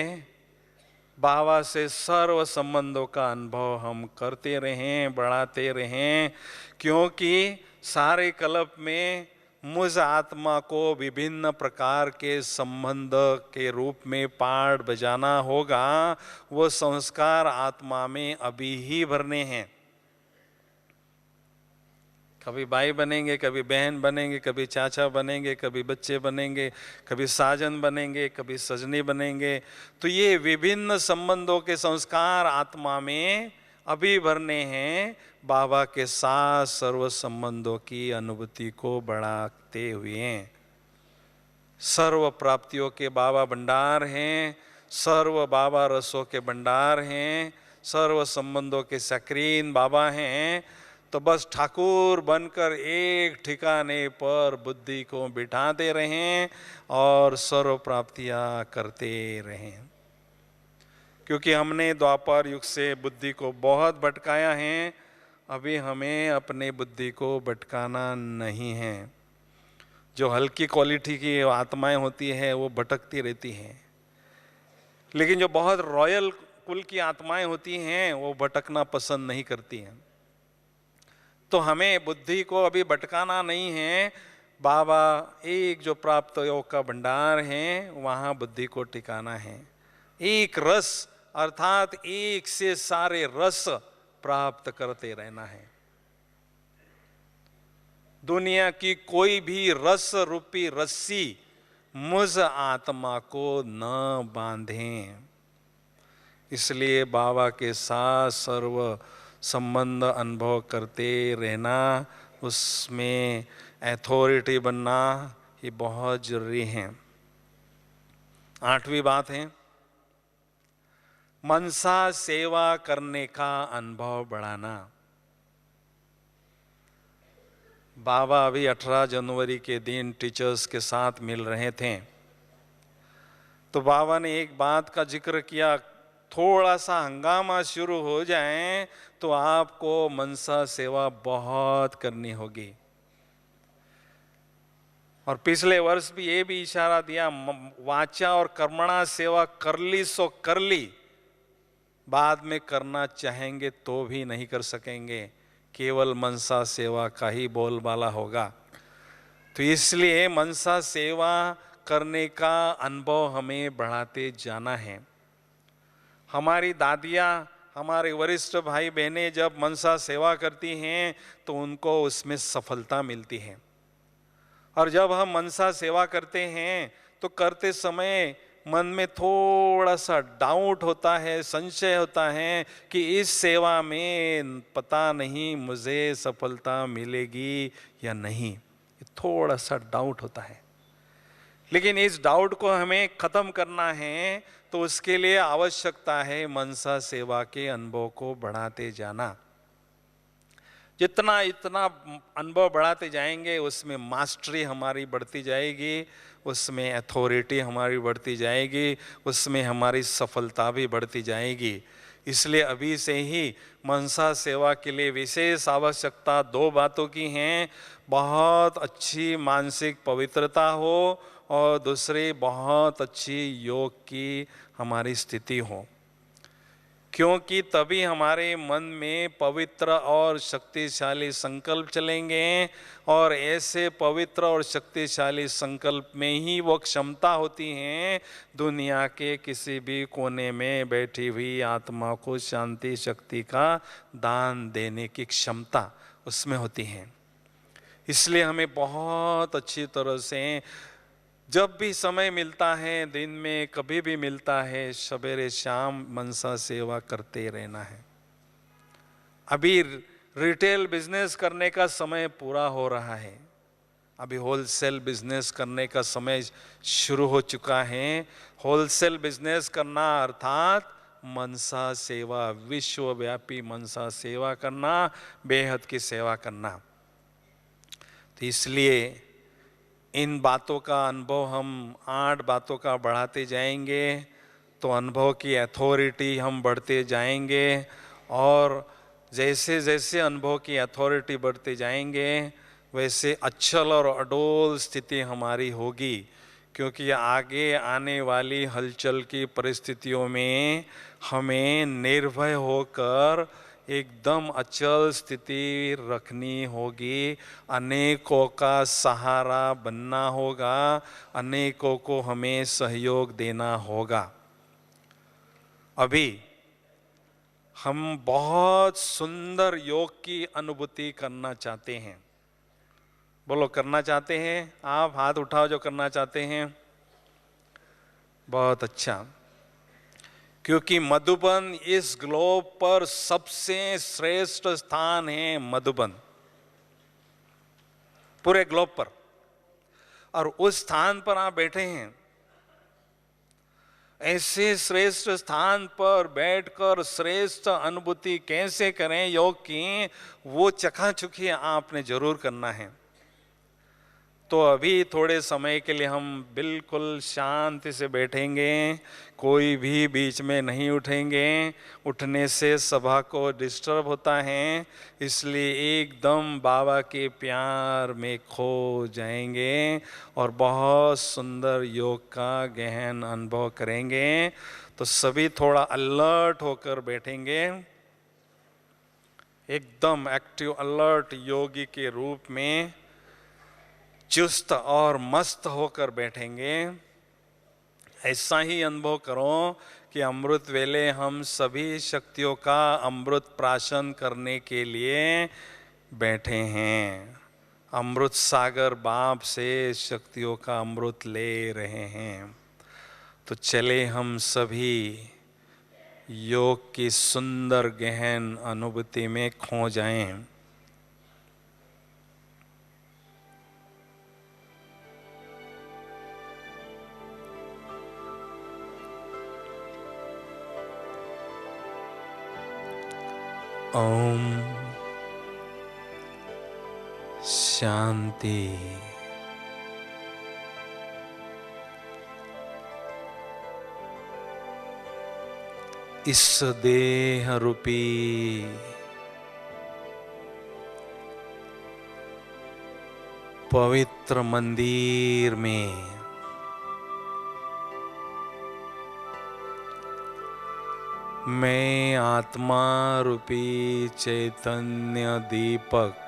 बाबा से सर्व संबंधों का अनुभव हम करते रहें, बढ़ाते रहें, क्योंकि सारे कल्प में मुझ आत्मा को विभिन्न प्रकार के संबंध के रूप में पाठ बजाना होगा। वो संस्कार आत्मा में अभी ही भरने हैं। कभी भाई बनेंगे, कभी बहन बनेंगे, कभी चाचा बनेंगे, कभी बच्चे बनेंगे, कभी साजन बनेंगे, कभी सजनी बनेंगे। तो ये विभिन्न संबंधों के संस्कार आत्मा में अभी भरने हैं। बाबा के साथ सर्व संबंधों की अनुभूति को बढ़ाते हुए सर्व प्राप्तियों के बाबा भंडार हैं, सर्व बाबा रसों के भंडार हैं, सर्व संबंधों के सक्रीन बाबा हैं। तो बस ठाकुर बनकर एक ठिकाने पर बुद्धि को बिठाते रहें और सर्व प्राप्तियां करते रहें। क्योंकि हमने द्वापर युग से बुद्धि को बहुत भटकाया है, अभी हमें अपने बुद्धि को भटकाना नहीं है। जो हल्की क्वालिटी की आत्माएं होती हैं वो भटकती रहती हैं, लेकिन जो बहुत रॉयल कुल की आत्माएं होती हैं वो भटकना पसंद नहीं करती हैं। तो हमें बुद्धि को अभी भटकाना नहीं है। बाबा एक जो प्राप्त योग का भंडार है वहाँ बुद्धि को टिकाना है। एक रस अर्थात एक से सारे रस प्राप्त करते रहना है। दुनिया की कोई भी रस रूपी रस्सी मुझ आत्मा को न बांधें। इसलिए बाबा के साथ सर्व संबंध अनुभव करते रहना, उसमें अथॉरिटी बनना ये बहुत जरूरी है। 8वीं बात है मनसा सेवा करने का अनुभव बढ़ाना। बाबा अभी 18 जनवरी के दिन टीचर्स के साथ मिल रहे थे, तो बाबा ने एक बात का जिक्र किया, थोड़ा सा हंगामा शुरू हो जाए तो आपको मनसा सेवा बहुत करनी होगी। और पिछले वर्ष भी ये भी इशारा दिया, वाचा और कर्मणा सेवा कर ली सो कर ली, बाद में करना चाहेंगे तो भी नहीं कर सकेंगे, केवल मनसा सेवा का ही बोलबाला होगा। तो इसलिए मनसा सेवा करने का अनुभव हमें बढ़ाते जाना है। हमारी दादियाँ, हमारे वरिष्ठ भाई बहनें जब मनसा सेवा करती हैं तो उनको उसमें सफलता मिलती है। और जब हम मनसा सेवा करते हैं तो करते समय मन में थोड़ा सा डाउट होता है, संशय होता है कि इस सेवा में पता नहीं मुझे सफलता मिलेगी या नहीं, थोड़ा सा डाउट होता है। लेकिन इस डाउट को हमें खत्म करना है, तो उसके लिए आवश्यकता है मनसा सेवा के अनुभव को बढ़ाते जाना। जितना इतना अनुभव बढ़ाते जाएंगे उसमें मास्टरी हमारी बढ़ती जाएगी, उसमें अथॉरिटी हमारी बढ़ती जाएगी, उसमें हमारी सफलता भी बढ़ती जाएगी। इसलिए अभी से ही मनसा सेवा के लिए विशेष आवश्यकता दो बातों की हैं। बहुत अच्छी मानसिक पवित्रता हो और दूसरी बहुत अच्छी योग की हमारी स्थिति हो, क्योंकि तभी हमारे मन में पवित्र और शक्तिशाली संकल्प चलेंगे, और ऐसे पवित्र और शक्तिशाली संकल्प में ही वो क्षमता होती है दुनिया के किसी भी कोने में बैठी हुई आत्मा को शांति शक्ति का दान देने की क्षमता उसमें होती है। इसलिए हमें बहुत अच्छी तरह से जब भी समय मिलता है, दिन में कभी भी मिलता है, सवेरे शाम मनसा सेवा करते रहना है। अभी रिटेल बिजनेस करने का समय पूरा हो रहा है, अभी होलसेल बिजनेस करने का समय शुरू हो चुका है। होलसेल बिजनेस करना अर्थात मनसा सेवा, विश्वव्यापी मनसा सेवा करना, बेहद की सेवा करना। तो इसलिए इन बातों का अनुभव हम 8 बातों का बढ़ाते जाएंगे, तो अनुभव की अथॉरिटी हम बढ़ते जाएंगे, और जैसे जैसे अनुभव की अथॉरिटी बढ़ते जाएंगे वैसे अचल और अडोल स्थिति हमारी होगी, क्योंकि आगे आने वाली हलचल की परिस्थितियों में हमें निर्भय होकर एकदम अचल स्थिति रखनी होगी, अनेकों का सहारा बनना होगा, अनेकों को हमें सहयोग देना होगा। अभी हम बहुत सुंदर योग की अनुभूति करना चाहते हैं। बोलो, करना चाहते हैं? आप हाथ उठाओ जो करना चाहते हैं। बहुत अच्छा, क्योंकि मधुबन इस ग्लोब पर सबसे श्रेष्ठ स्थान है। मधुबन पूरे ग्लोब पर, और उस स्थान पर आप बैठे हैं। ऐसे श्रेष्ठ स्थान पर बैठकर श्रेष्ठ अनुभूति कैसे करें योग की, वो चकाचौंधी आपने जरूर करना है। तो अभी थोड़े समय के लिए हम बिल्कुल शांति से बैठेंगे, कोई भी बीच में नहीं उठेंगे। उठने से सभा को डिस्टर्ब होता है, इसलिए एकदम बाबा के प्यार में खो जाएंगे और बहुत सुंदर योग का गहन अनुभव करेंगे। तो सभी थोड़ा अलर्ट होकर बैठेंगे, एकदम एक्टिव अलर्ट योगी के रूप में चुस्त और मस्त होकर बैठेंगे। ऐसा ही अनुभव करो कि अमृत वेले हम सभी शक्तियों का अमृत प्राशन करने के लिए बैठे हैं। अमृत सागर बाप से शक्तियों का अमृत ले रहे हैं। तो चले हम सभी योग की सुंदर गहन अनुभूति में खो जाएं। ओम शांति। इस देह रूपी पवित्र मंदिर में मैं आत्मा रूपी चैतन्य दीपक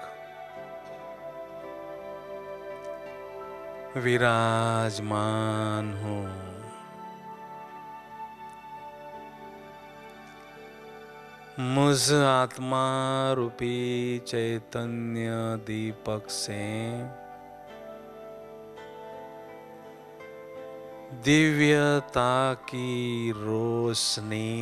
विराजमान हूँ। मुझ आत्मा रूपी चैतन्य दीपक से दिव्यता की रोशनी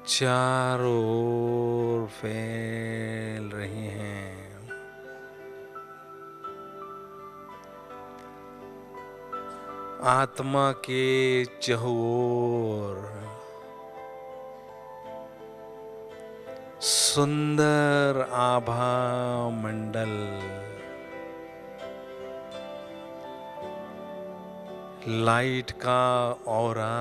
चारों ओर फैल रही हैं। आत्मा के चहुओर सुंदर आभा मंडल, लाइट का ऑरा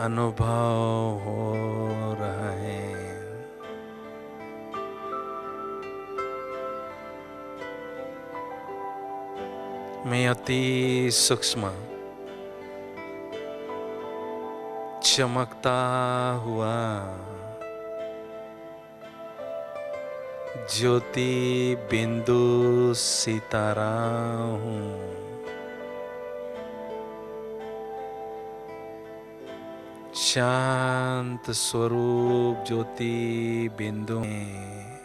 अनुभव हो रहा है। मैं अति सूक्ष्म चमकता हुआ ज्योति बिंदु सितारा हूँ। शांत स्वरूप ज्योति बिंदु में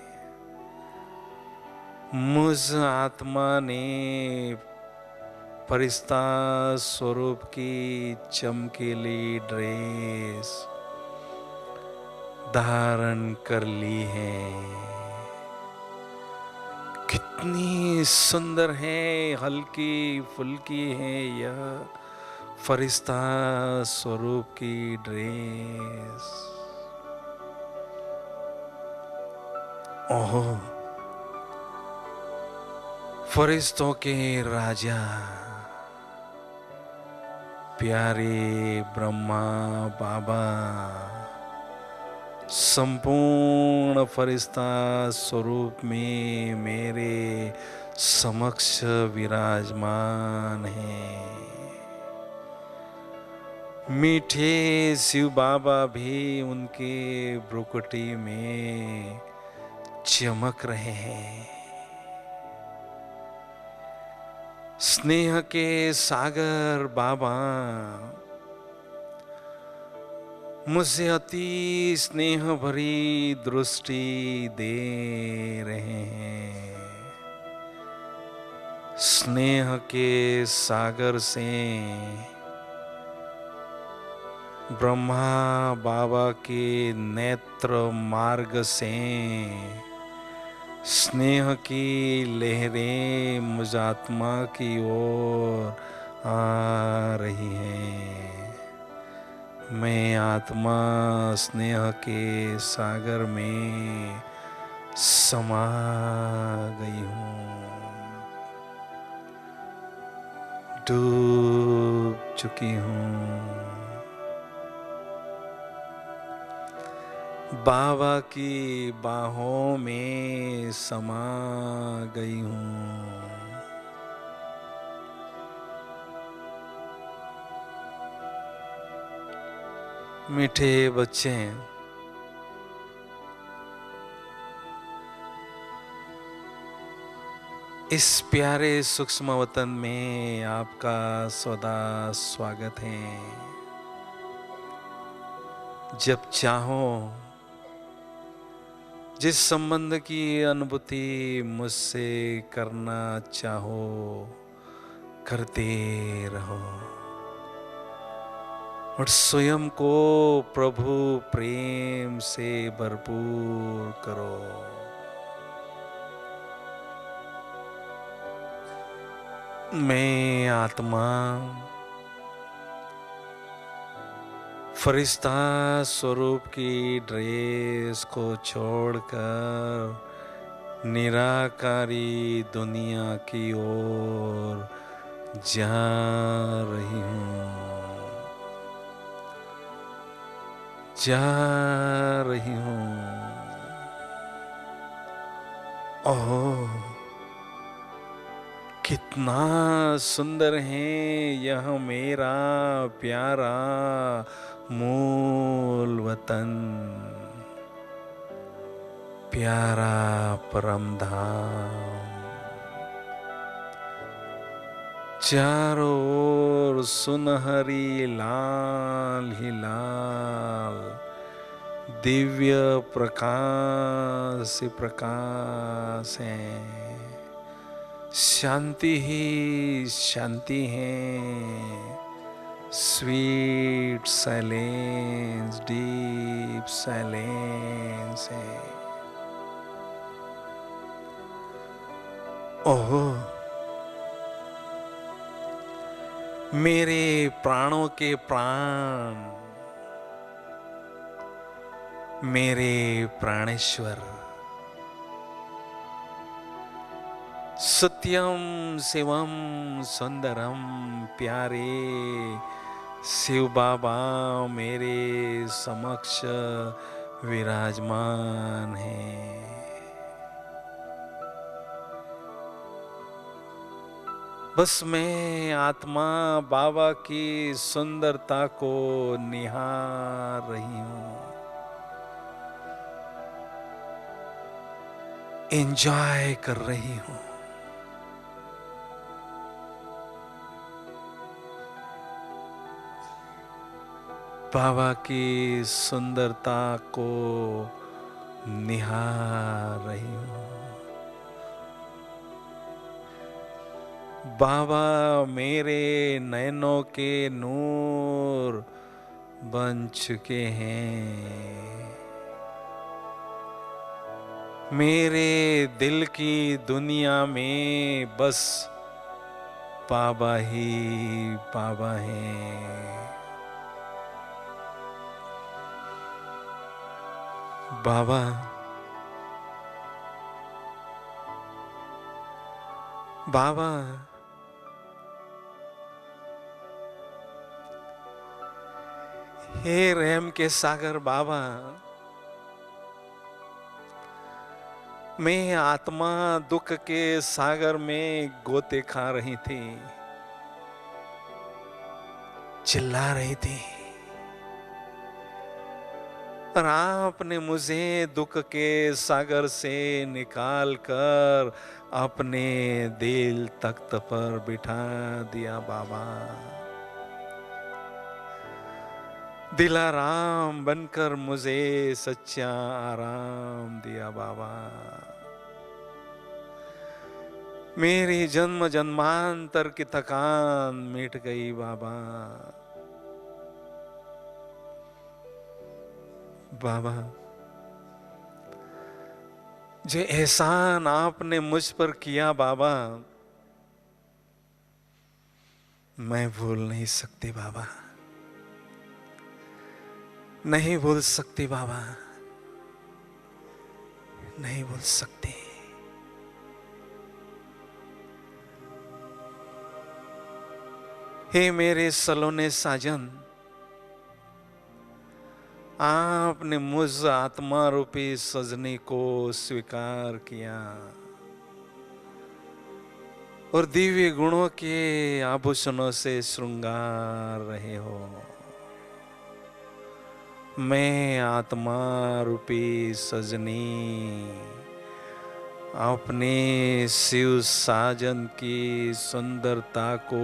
मुझ आत्मा ने फरिश्ता स्वरूप की चमकीली ड्रेस धारण कर ली है। कितनी सुंदर है, हल्की फुल्की है यह फरिश्ता स्वरूप की ड्रेस। ओह, फरिश्तों के राजा प्यारे ब्रह्मा बाबा संपूर्ण फरिश्ता स्वरूप में मेरे समक्ष विराजमान हैं। मीठे शिव बाबा भी उनके भ्रुकुटी में चमक रहे हैं। स्नेह के सागर बाबा मुझे अति स्नेह भरी दृष्टि दे रहे हैं। स्नेह के सागर से ब्रह्मा बाबा के नेत्र मार्ग से स्नेह की लहरें मुझ आत्मा की ओर आ रही हैं। मैं आत्मा स्नेह के सागर में समा गई हूँ, डूब चुकी हूँ। बाबा की बाहों में समा गई हूँ। मीठे बच्चे, इस प्यारे सूक्ष्म वतन में आपका सदा स्वागत है। जब चाहो जिस संबंध की अनुभूति मुझसे करना चाहो करते रहो और स्वयं को प्रभु प्रेम से भरपूर करो। मैं आत्मा फरिश्ता स्वरूप की ड्रेस को छोड़कर निराकारी दुनिया की ओर जा रही हूँ, जा रही हूँ। ओह, कितना सुंदर है यह मेरा प्यारा मूल वतन, प्यारा परम धाम। चारों ओर सुनहरी लाल ही लाल दिव्य प्रकाश प्रकाश है। शांति ही शांति है। स्वीट साइलेंस, डीप साइलेंस है। ओह, मेरे प्राणों के प्राण, मेरे प्राणेश्वर, सत्यम शिवम सुंदरम प्यारे शिव बाबा मेरे समक्ष विराजमान है। बस मैं आत्मा बाबा की सुंदरता को निहार रही हूं, एंजॉय कर रही हूं। बाबा की सुंदरता को निहार रही हूं। बाबा मेरे नैनों के नूर बन चुके हैं। मेरे दिल की दुनिया में बस बाबा ही बाबा हैं। बाबा बाबा हे रहम के सागर बाबा, मैं आत्मा दुख के सागर में गोते खा रही थी, चिल्ला रही थी, और आपने मुझे दुख के सागर से निकाल कर अपने दिल तख्त पर बिठा दिया बाबा। दिलाराम बनकर मुझे सच्चा आराम दिया बाबा। मेरी जन्म जन्मांतर की थकान मिट गई बाबा। बाबा जो एहसान आपने मुझ पर किया बाबा, मैं भूल नहीं सकती बाबा, नहीं भूल सकती बाबा, नहीं भूल सकती। हे मेरे सलोने साजन, आपने मुझ आत्मा रूपी सजनी को स्वीकार किया और दिव्य गुणों के आभूषणों से श्रृंगार रहे हो। मैं आत्मा रूपी सजनी अपने शिव साजन की सुंदरता को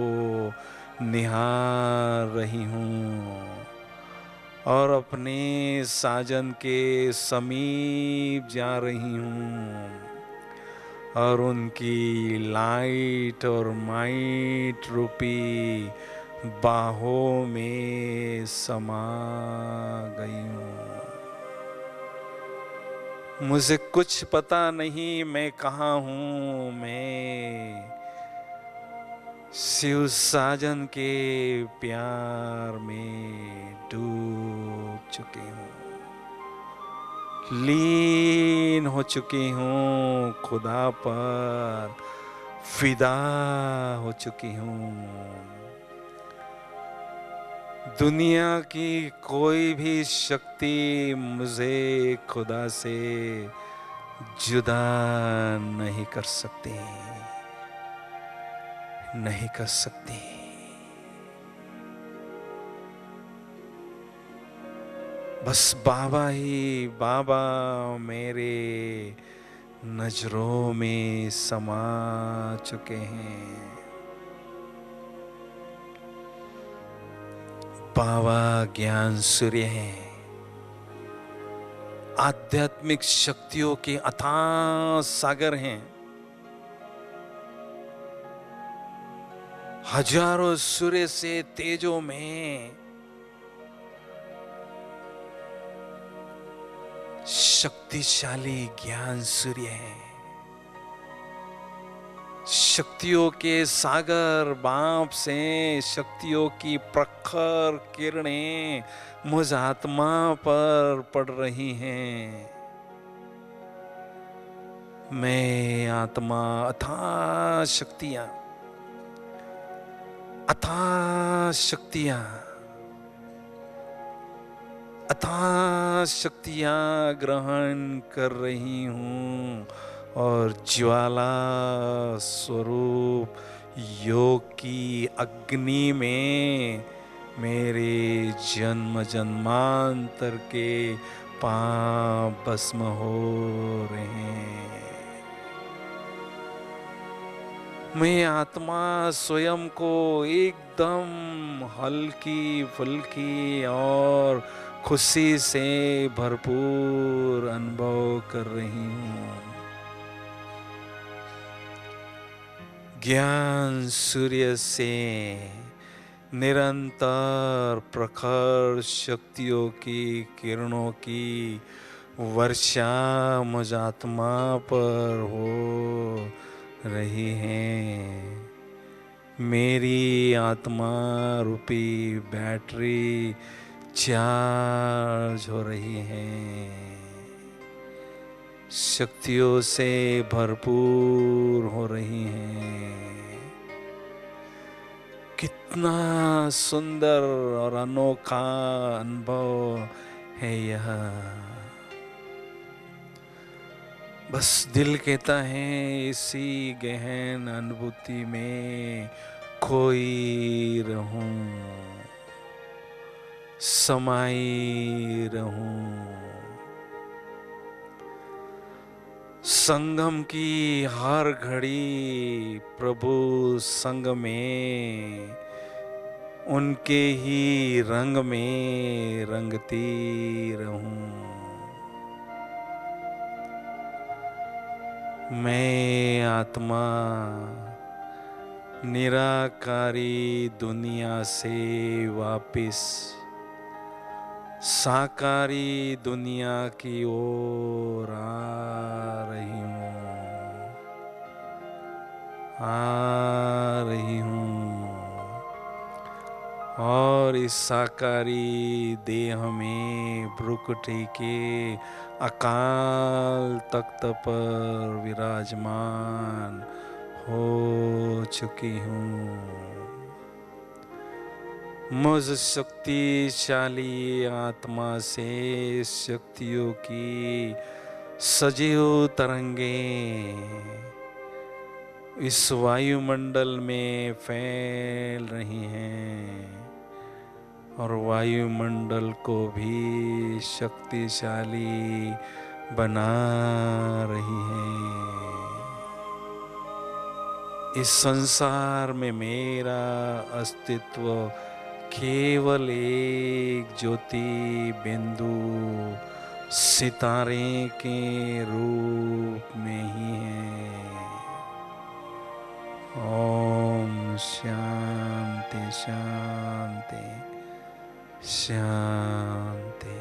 निहार रही हूँ और अपने साजन के समीप जा रही हूँ और उनकी लाइट और माइट रूपी बाहों में समा गई हूँ। मुझे कुछ पता नहीं मैं कहाँ हूँ, मैं शिव साजन के प्यार में डूब चुकी हूँ, लीन हो चुकी हूँ, खुदा पर फिदा हो चुकी हूँ। दुनिया की कोई भी शक्ति मुझे खुदा से जुदा नहीं कर सकती, नहीं कर सकती। बस बाबा ही बाबा मेरे नजरों में समा चुके हैं। बाबा ज्ञान सूर्य हैं, आध्यात्मिक शक्तियों के अथाह सागर हैं। हजारों सूर्य से तेजों में शक्तिशाली ज्ञान सूर्य है। शक्तियों के सागर बाप से शक्तियों की प्रखर किरणें मुझ आत्मा पर पड़ रही हैं। मैं आत्मा अथाह शक्तियां, अथाह शक्तियां, अथाह शक्तियां ग्रहण कर रही हूँ और ज्वाला स्वरूप योग की अग्नि में मेरे जन्म जन्मांतर के पाप भस्म हो रहे हैं। मैं आत्मा स्वयं को एकदम हल्की फुल्की और खुशी से भरपूर अनुभव कर रही हूँ। ज्ञान सूर्य से निरंतर प्रखर शक्तियों की किरणों की वर्षा मुझ आत्मा पर हो रही है। मेरी आत्मा रूपी बैटरी चार्ज हो रही है, शक्तियों से भरपूर हो रही हैं। कितना सुंदर और अनोखा अनुभव है यह। बस दिल कहता है इसी गहन अनुभूति में खोई रहूं, समाई रहूं। संगम की हर घड़ी प्रभु संग में उनके ही रंग में रंगती रहूं। मैं आत्मा निराकारी दुनिया से वापिस साकारी दुनिया की ओर आ रही हूँ और इस साकारी देह में भ्रुकुटी के अकाल तख्त पर विराजमान हो चुकी हूँ। मुझ शक्तिशाली आत्मा से शक्तियों की सजीव तरंगे इस वायुमंडल में फैल रही हैं और वायुमंडल को भी शक्तिशाली बना रही हैं। इस संसार में मेरा अस्तित्व केवल एक ज्योति बिंदु सितारे के रूप में ही है। ओम शांति शांति शांति।